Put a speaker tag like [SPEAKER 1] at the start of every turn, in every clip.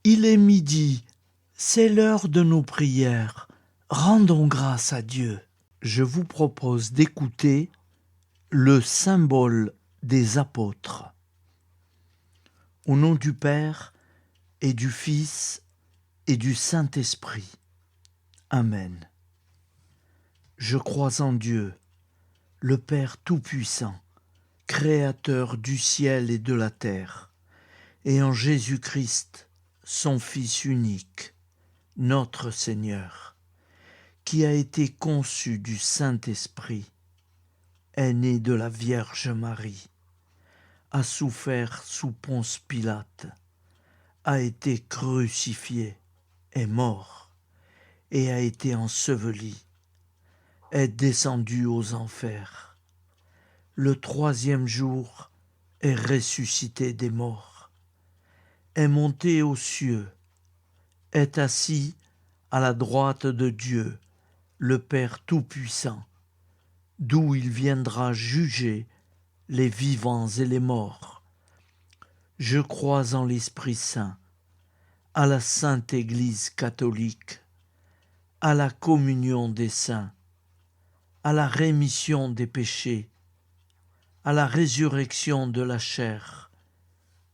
[SPEAKER 1] Il est midi, c'est l'heure de nos prières. Rendons grâce à Dieu. Je vous propose d'écouter le symbole des apôtres. Au nom du Père et du Fils et du Saint-Esprit. Amen. Je crois en Dieu, le Père Tout-Puissant, Créateur du ciel et de la terre, et en Jésus-Christ, son Fils unique, notre Seigneur, qui a été conçu du Saint-Esprit, est né de la Vierge Marie, a souffert sous Ponce Pilate, a été crucifié, est mort, et a été enseveli, est descendu aux enfers. Le troisième jour est ressuscité des morts, est monté aux cieux, est assis à la droite de Dieu, le Père Tout-Puissant, d'où il viendra juger les vivants et les morts. Je crois en l'Esprit Saint, à la Sainte Église catholique, à la communion des saints, à la rémission des péchés, à la résurrection de la chair,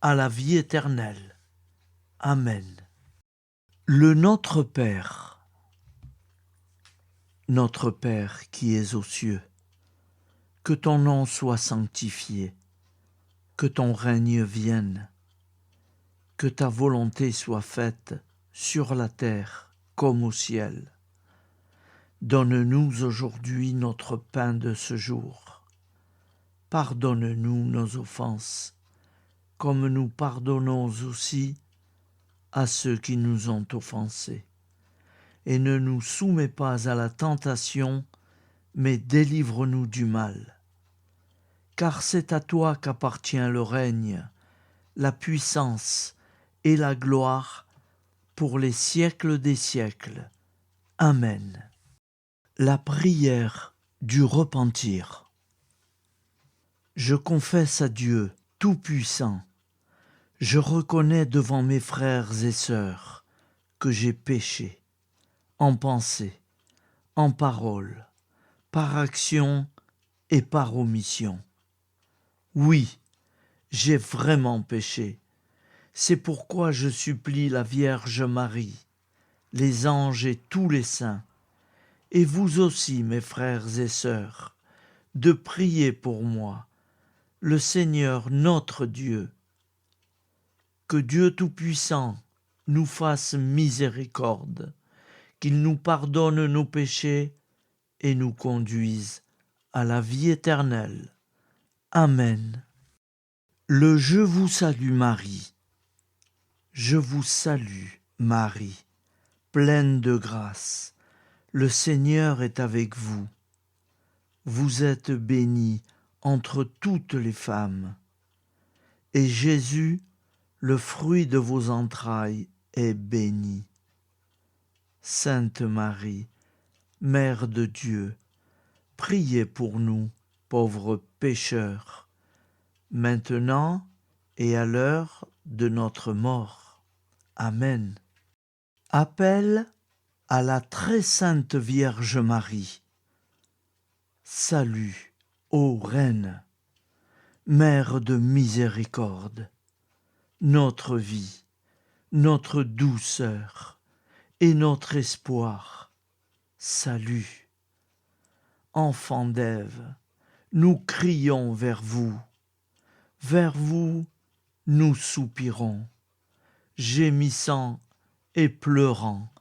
[SPEAKER 1] à la vie éternelle. Amen. Le Notre Père. Notre Père qui es aux cieux, que ton nom soit sanctifié, que ton règne vienne, que ta volonté soit faite sur la terre comme au ciel. Donne-nous aujourd'hui notre pain de ce jour. Pardonne-nous nos offenses, comme nous pardonnons aussi à ceux qui nous ont offensés. Et ne nous soumets pas à la tentation, mais délivre-nous du mal. Car c'est à toi qu'appartient le règne, la puissance et la gloire pour les siècles des siècles. Amen. La prière du repentir. Je confesse à Dieu Tout-Puissant, je reconnais devant mes frères et sœurs que j'ai péché, en pensée, en parole, par action et par omission. Oui, j'ai vraiment péché. C'est pourquoi je supplie la Vierge Marie, les anges et tous les saints, et vous aussi, mes frères et sœurs, de prier pour moi, le Seigneur notre Dieu. Que Dieu Tout-Puissant nous fasse miséricorde, qu'il nous pardonne nos péchés et nous conduise à la vie éternelle. Amen. Le Je vous salue Marie. Je vous salue Marie, pleine de grâce. Le Seigneur est avec vous. Vous êtes bénie entre toutes les femmes. Et Jésus, le fruit de vos entrailles, est béni. Sainte Marie, Mère de Dieu, priez pour nous, pauvres pécheurs, maintenant et à l'heure de notre mort. Amen. Appel à la très sainte Vierge Marie. Salut, ô Reine, Mère de miséricorde, notre vie, notre douceur et notre espoir. Salut. Enfants d'Ève, nous crions vers vous nous soupirons, gémissant et pleurant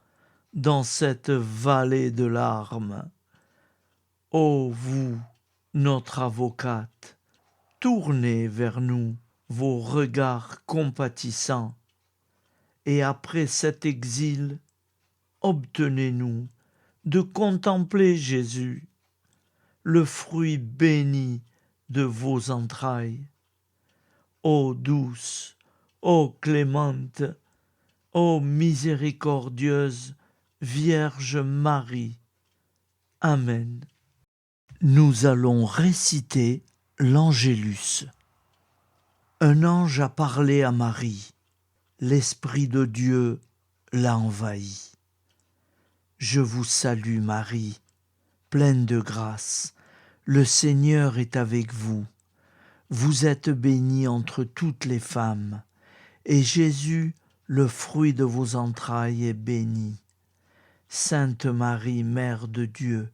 [SPEAKER 1] dans cette vallée de larmes. Ô vous, notre avocate, tournez vers nous vos regards compatissants, et après cet exil, obtenez-nous de contempler Jésus, le fruit béni de vos entrailles. Ô douce, ô clémente, ô miséricordieuse Vierge Marie. Amen. Nous allons réciter l'Angélus. Un ange a parlé à Marie. l'Esprit de Dieu l'a envahi. Je vous salue Marie, pleine de grâce, le Seigneur est avec vous. Vous êtes bénie entre toutes les femmes, et Jésus, le fruit de vos entrailles, est béni. Sainte Marie, Mère de Dieu,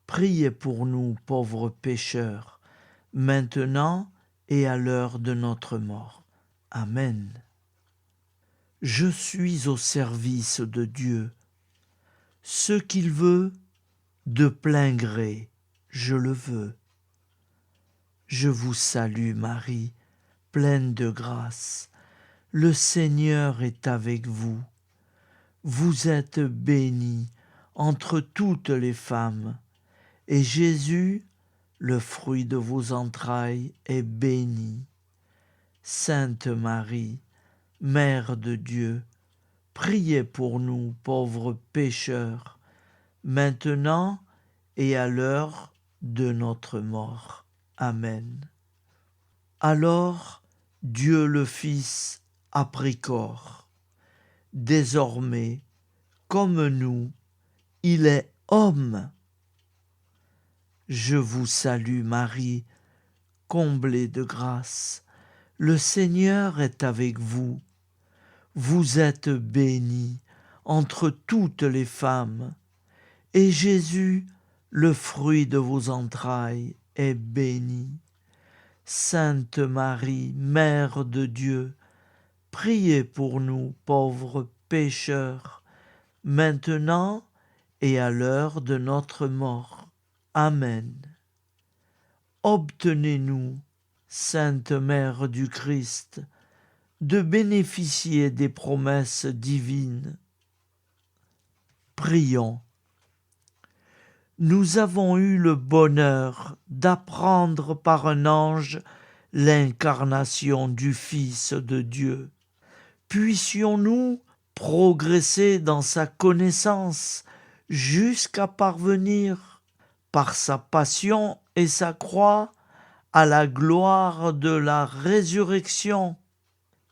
[SPEAKER 1] priez pour nous pauvres pécheurs, maintenant et à l'heure de notre mort. Amen. Je suis au service de Dieu. Ce qu'il veut, de plein gré, je le veux. Je vous salue Marie, pleine de grâce. Le Seigneur est avec vous. Vous êtes bénie entre toutes les femmes, et Jésus, le fruit de vos entrailles, est béni. Sainte Marie, Mère de Dieu, priez pour nous pauvres pécheurs, maintenant et à l'heure de notre mort. Amen. Alors Dieu le Fils a pris corps. Désormais, comme nous, il est homme. Je vous salue Marie, comblée de grâce. Le Seigneur est avec vous. Vous êtes bénie entre toutes les femmes, et Jésus, le fruit de vos entrailles, est béni. Sainte Marie, Mère de Dieu, priez pour nous pauvres pécheurs, maintenant et à l'heure de notre mort. Amen. Obtenez-nous, Sainte Mère du Christ, de bénéficier des promesses divines. Prions. Nous avons eu le bonheur d'apprendre par un ange l'incarnation du Fils de Dieu. Puissions-nous progresser dans sa connaissance jusqu'à parvenir, par sa passion et sa croix, à la gloire de la résurrection.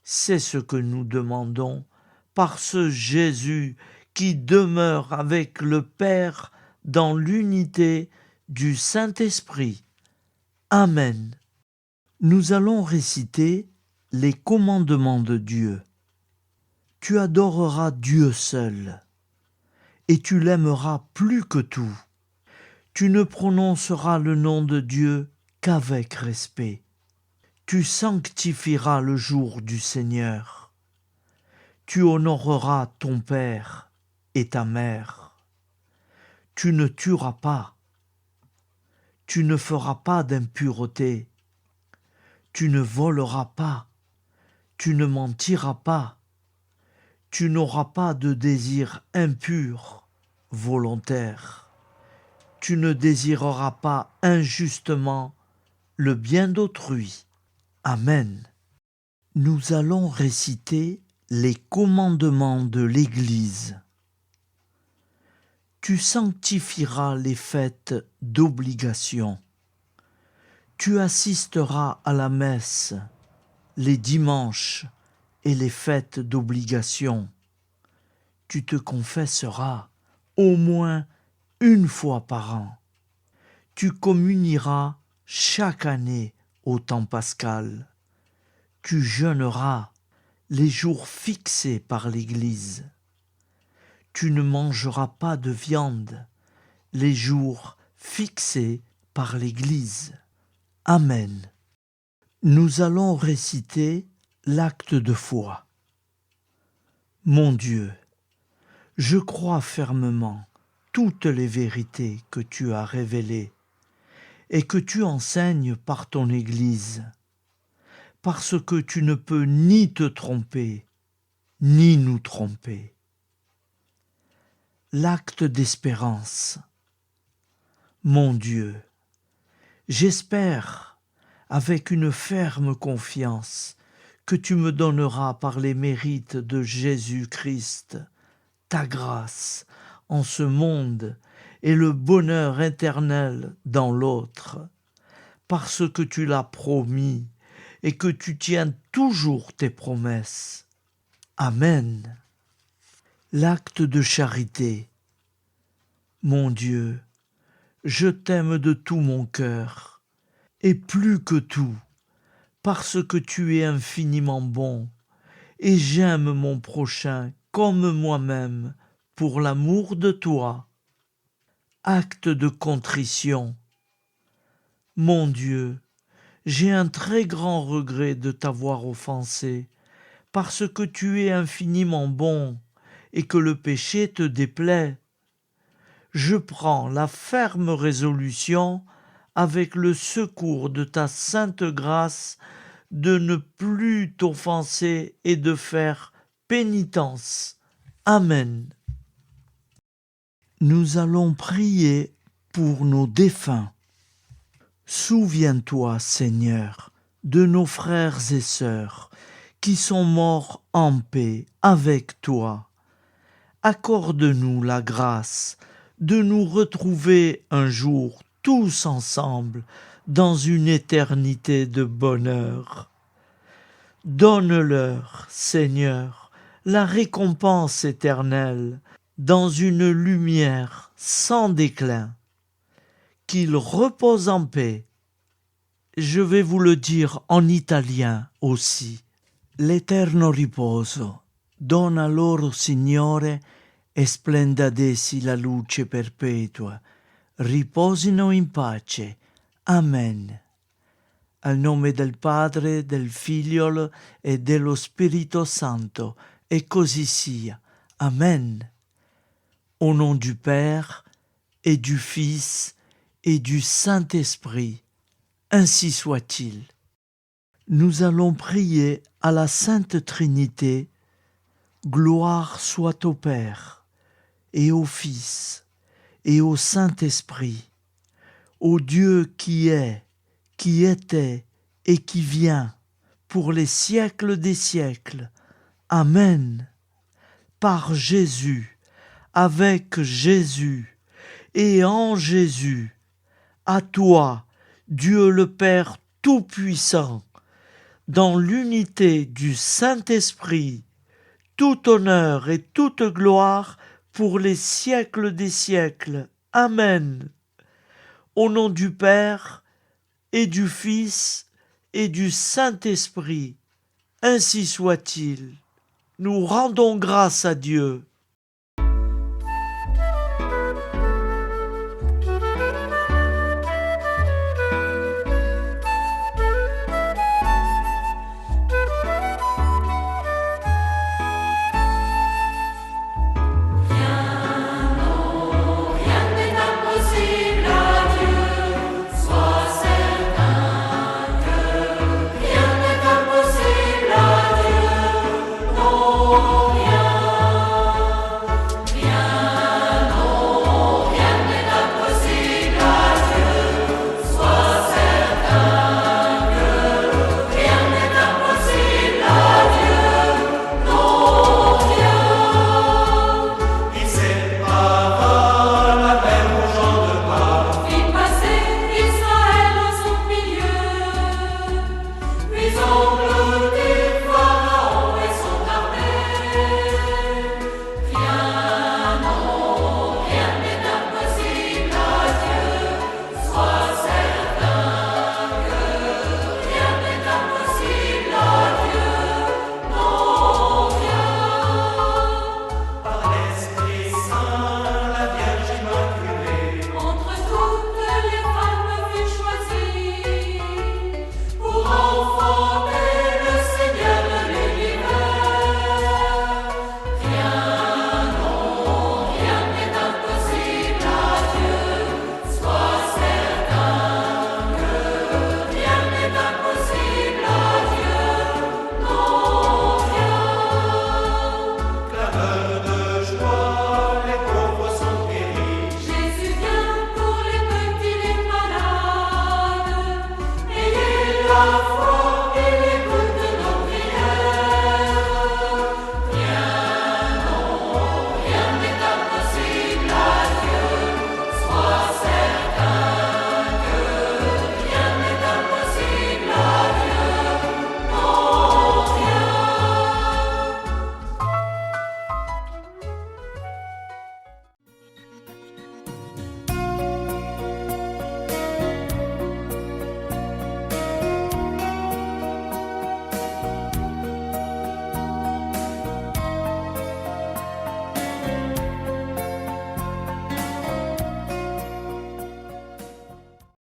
[SPEAKER 1] C'est ce que nous demandons par ce Jésus qui demeure avec le Père dans l'unité du Saint-Esprit. Amen. Nous allons réciter les commandements de Dieu. Tu adoreras Dieu seul, et tu l'aimeras plus que tout. Tu ne prononceras le nom de Dieu qu'avec respect. Tu sanctifieras le jour du Seigneur. Tu honoreras ton père et ta mère. Tu ne tueras pas. Tu ne feras pas d'impureté. Tu ne voleras pas. Tu ne mentiras pas. Tu n'auras pas de désir impur, volontaire. Tu ne désireras pas injustement le bien d'autrui. Amen. Nous allons réciter les commandements de l'Église. Tu sanctifieras les fêtes d'obligation. Tu assisteras à la messe les dimanches et les fêtes d'obligation. Tu te confesseras au moins une fois par an. Tu communieras chaque année au temps pascal. Tu jeûneras les jours fixés par l'Église. Tu ne mangeras pas de viande les jours fixés par l'Église. Amen. Nous allons réciter l'acte de foi. Mon Dieu, je crois fermement toutes les vérités que tu as révélées et que tu enseignes par ton Église, parce que tu ne peux ni te tromper, ni nous tromper. L'acte d'espérance. Mon Dieu, j'espère avec une ferme confiance que tu me donneras par les mérites de Jésus-Christ ta grâce en ce monde et le bonheur éternel dans l'autre, parce que tu l'as promis et que tu tiens toujours tes promesses. Amen. L'acte de charité. Mon Dieu, je t'aime de tout mon cœur, et plus que tout, parce que tu es infiniment bon, et j'aime mon prochain comme moi-même, pour l'amour de toi. Acte de contrition. Mon Dieu, j'ai un très grand regret de t'avoir offensé, parce que tu es infiniment bon, et que le péché te déplaît. Je prends la ferme résolution, avec le secours de ta sainte grâce, de ne plus t'offenser et de faire pénitence. Amen. Nous allons prier pour nos défunts. Souviens-toi, Seigneur, de nos frères et sœurs qui sont morts en paix avec toi. Accorde-nous la grâce de nous retrouver un jour tous ensemble dans une éternité de bonheur. Donne-leur, Seigneur, la récompense éternelle dans une lumière sans déclin. Qu'ils reposent en paix. Je vais vous le dire en italien aussi. L'eterno riposo dona loro, Signore, e splenda ad essi la luce perpetua. Riposino in pace. Amen. Al nome del Padre, del Figliolo e dello Spirito Santo, et così sia. Amen. Au nom du Père et du Fils et du Saint-Esprit, ainsi soit-il. Nous allons prier à la Sainte Trinité. Gloire soit au Père, et au Fils, et au Saint-Esprit, au Dieu qui est, qui était, et qui vient, pour les siècles des siècles. Amen. Par Jésus, avec Jésus, et en Jésus, à toi, Dieu le Père Tout-Puissant, dans l'unité du Saint-Esprit, tout honneur et toute gloire pour les siècles des siècles. Amen. Au nom du Père et du Fils et du Saint-Esprit, ainsi soit-il. Nous rendons grâce à Dieu.